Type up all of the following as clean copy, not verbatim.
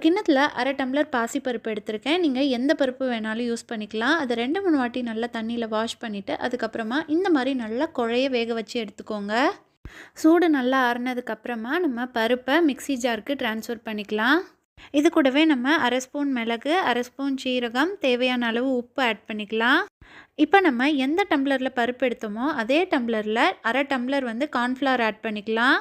கிண்ணத்தில் அரை டம்ளர் பாசிப்பருப்பு எடுத்திருக்கேன். நீங்கள் எந்த பருப்பு வேணாலும் யூஸ் பண்ணிக்கலாம். அதை 2-3 வாட்டி நல்லா தண்ணியில் வாஷ் பண்ணிவிட்டு அதுக்கப்புறமா இந்த மாதிரி நல்லா குழைய வேக வச்சு எடுத்துக்கோங்க. சூடு நல்லா ஆறுனதுக்கப்புறமா நம்ம பருப்பை மிக்ஸி ஜாருக்கு ட்ரான்ஸ்ஃபர் பண்ணிக்கலாம். இது கூடவே நம்ம அரை ஸ்பூன் மிளகு, அரை ஸ்பூன் சீரகம், தேவையான அளவு உப்பு ஆட் பண்ணிக்கலாம். இப்போ நம்ம எந்த டம்ளரில் பருப்பு எடுத்தோமோ அதே டம்ளரில் அரை டம்ளர் கார்ன்ஃப்ளவர் ஆட் பண்ணிக்கலாம்.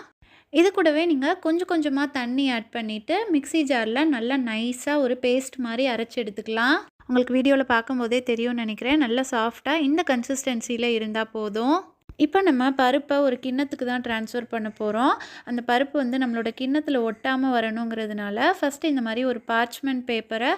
இது கூடவே நீங்கள் கொஞ்சம் கொஞ்சமாக தண்ணி ஆட் பண்ணிவிட்டு மிக்ஸி ஜாரில் நல்லா நைஸாக ஒரு பேஸ்ட் மாதிரி அரைச்சி எடுத்துக்கலாம். உங்களுக்கு வீடியோவில் பார்க்கும்போதே தெரியும்னு நினைக்கிறேன். நல்லா சாஃப்டாக இந்த கன்சிஸ்டன்சியில் இருந்தால் போதும். இப்போ நம்ம பருப்பை ஒரு கிண்ணத்துக்கு தான் ட்ரான்ஸ்ஃபர் பண்ண போகிறோம். அந்த பருப்பு நம்மளோட கிண்ணத்தில் ஒட்டாமல் வரணுங்கிறதுனால ஃபஸ்ட்டு இந்த மாதிரி ஒரு பார்ச்மெண்ட் பேப்பரை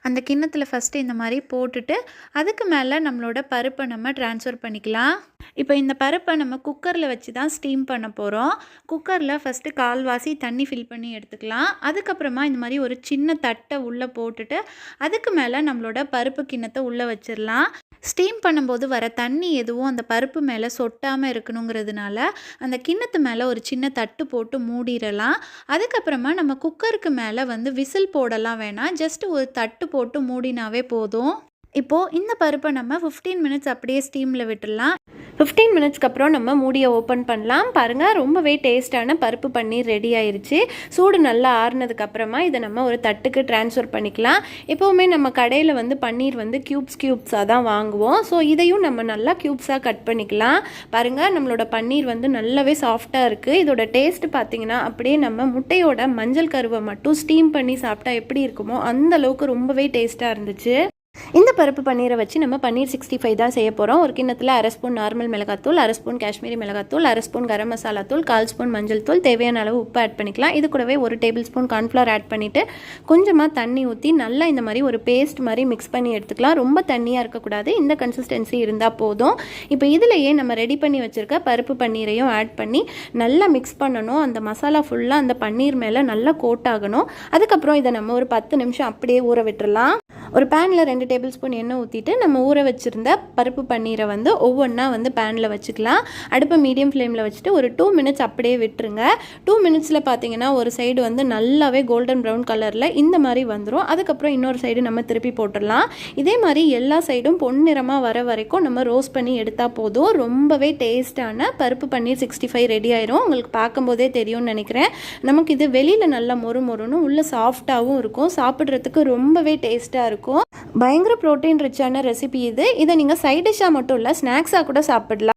அந்த கிண்ணத்தில் ஃபஸ்ட்டு இந்த மாதிரி போட்டுட்டு அதுக்கு மேலே நம்மளோட பருப்பை நம்ம ட்ரான்ஸ்ஃபர் பண்ணிக்கலாம். இப்போ இந்த பருப்பை நம்ம குக்கரில் வச்சு தான் ஸ்டீம் பண்ண போகிறோம். குக்கரில் ஃபஸ்ட்டு கால்வாசி தண்ணி ஃபில் பண்ணி எடுத்துக்கலாம். அதுக்கப்புறமா இந்த மாதிரி ஒரு சின்ன தட்டை உள்ளே போட்டுட்டு அதுக்கு மேலே நம்மளோட பருப்பு கிண்ணத்தை உள்ளே வச்சிடலாம். ஸ்டீம் பண்ணும்போது வர தண்ணி எதுவும் அந்த பருப்பு மேலே சொட்டாமல் இருக்கணுங்கிறதுனால அந்த கிண்ணத்து மேலே ஒரு சின்ன தட்டு போட்டு மூடிடலாம். அதுக்கப்புறமா நம்ம குக்கருக்கு மேலே விசில் போடலாம் வேணாம், ஜஸ்ட் ஒரு தட்டு போட்டு மூடினாவே போதும். இப்போது இந்த பருப்பை நம்ம 15 மினிட்ஸ் அப்படியே ஸ்டீமில் விட்டுடலாம். 15 மினிட்ஸ்க்கு அப்புறம் நம்ம மூடியை ஓப்பன் பண்ணலாம். பாருங்கள், ரொம்பவே டேஸ்ட்டான பருப்பு பன்னீர் ரெடி ஆயிடுச்சு. சூடு நல்லா ஆறுனதுக்கப்புறமா இதை நம்ம ஒரு தட்டுக்கு ட்ரான்ஸ்ஃபர் பண்ணிக்கலாம். எப்போவுமே நம்ம கடையில் பன்னீர் க்யூப்ஸாக தான் வாங்குவோம். ஸோ இதையும் நம்ம நல்லா க்யூப்ஸாக கட் பண்ணிக்கலாம். பாருங்கள், நம்மளோட பன்னீர் நல்லாவே சாஃப்டாக இருக்குது. இதோட டேஸ்ட் பார்த்திங்கன்னா அப்படியே நம்ம முட்டையோட மஞ்சள் கருவை மட்டும் ஸ்டீம் பண்ணி சாப்பிட்டா எப்படி இருக்குமோ அந்த அளவுக்கு ரொம்பவே டேஸ்ட்டாக இருந்துச்சு. இந்த பருப்பு பன்னீரை வச்சு நம்ம பன்னீர் 65 தான் செய்ய போகிறோம். ஒரு கிண்ணத்தில் அரை ஸ்பூன் நார்மல் மிளகாத்தூள், அரை ஸ்பூன் காஷ்மீரி மிளகாத்தூள், அரை ஸ்பூன் கரம் மசாலா தூள், 1/4 ஸ்பூன் மஞ்சள் தூள், தேவையான அளவு உப்பு ஆட் பண்ணிக்கலாம். இது கூடவே 1 டேபிள் ஸ்பூன் கார்ன்ஃப்ளவர் ஆட் பண்ணிவிட்டு கொஞ்சமாக தண்ணி ஊற்றி நல்லா இந்த மாதிரி ஒரு பேஸ்ட் மாதிரி மிக்ஸ் பண்ணி எடுத்துக்கலாம். ரொம்ப தண்ணியாக இருக்கக்கூடாது, இந்த கன்சிஸ்டன்சி இருந்தால் போதும். இப்போ இதிலேயே நம்ம ரெடி பண்ணி வச்சுருக்க பருப்பு பன்னீரையும் ஆட் பண்ணி நல்லா மிக்ஸ் பண்ணணும். அந்த மசாலா ஃபுல்லாக அந்த பன்னீர் மேலே நல்லா கோட் ஆகணும். அதுக்கப்புறம் இதை நம்ம ஒரு 10 நிமிஷம் அப்படியே ஊற விட்டுறலாம். ஒரு பேனில் 2 டேபிள் ஸ்பூன் எண்ணெய் ஊற்றிட்டு நம்ம ஊற வச்சுருந்த பருப்பு பன்னீரை ஒவ்வொன்றா பேனில் வச்சுக்கலாம். அடுப்பை மீடியம் ஃப்ளேமில் வச்சுட்டு ஒரு 2 மினிட்ஸ் அப்படியே விட்டுருங்க. 2 மினிட்ஸில் பார்த்தீங்கன்னா ஒரு சைடு நல்லாவே கோல்டன் ப்ரௌன் கலரில் இந்த மாதிரி வந்துடும். அதுக்கப்புறம் இன்னொரு சைடு நம்ம திருப்பி போட்டுடலாம். இதே மாதிரி எல்லா சைடும் பொன்னிறமாக வர வரைக்கும் நம்ம ரோஸ்ட் பண்ணி எடுத்தால் போதும். ரொம்பவே டேஸ்ட்டான பருப்பு பன்னீர் 65 ரெடி ஆயிரும். உங்களுக்கு பார்க்கும்போதே தெரியும்னு நினைக்கிறேன். நமக்கு இது வெளியில் நல்லா மொறுன்னு உள்ள சாஃப்டாகவும் இருக்கும். சாப்பிட்றதுக்கு ரொம்பவே டேஸ்ட்டாக இருக்கும். பயங்கர ப்ரோட்டீன் ரிச்சான ரெசிபி இது. இதை நீங்கள் சைட் டிஷ்ஷாக மட்டும் இல்லை, ஸ்நாக்ஸாக கூட சாப்பிடலாம்.